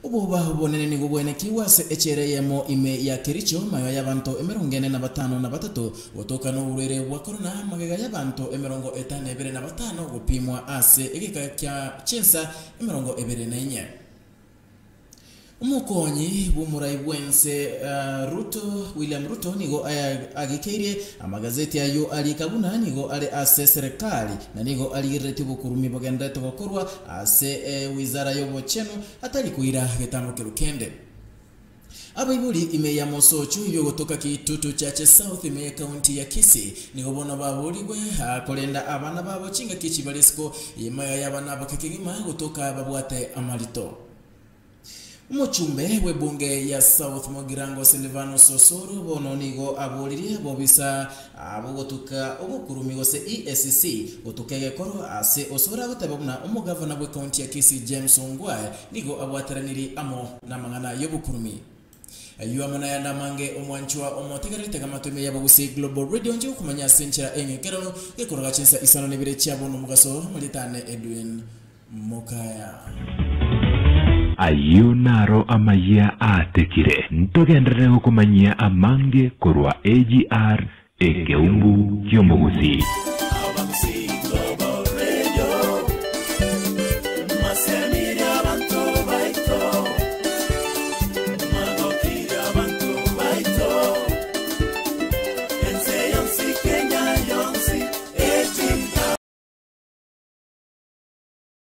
Ububa bonene ni gubwene kiwase echereyemo ime ya Kericho mayo y'abantu 45 gotoka n'uburere bwa corona magega y'abantu 55 gupimwa ase egika kya chensa 24. Umukonyi bumurai bwense William Ruto nigo agikeire amagazeti ayo ali kabuna nigo ale ase serikali na nigo ali retibu kurumi bagenda tokorwa ase wizara y'obocheno atali kuira getambo kirukende. Abaibuli ime ya Mosochu ibyo gotoka kitutu chache South ime county ya Kisii nigo bona babuligwe akolenda abana babo chinga kichibalisiko imaya y'abana bakakigima gotoka babwate amalito. Umuchumbe webunge ya South Mogirango Silvano Sosoro bono nigo abuliriye bobisa abogotuka obukurumi gose EACC gotukege koro ase osora gotabona umugavana we county ya Kisii James Ongwae nigo abwataraniri amo namangana yobukurumi. Ayu amana ya namange omwanchwa omotegerete kamatome yabagusi Global Radio nje kumanya senchera engekerano gekoroga chensa isano nebire cyabono mugaso mulitane Edwin Mokaya. Ayunaro amaya atekire ntogendere kumanya amange korwa AGR ekeumbu kyomugusi.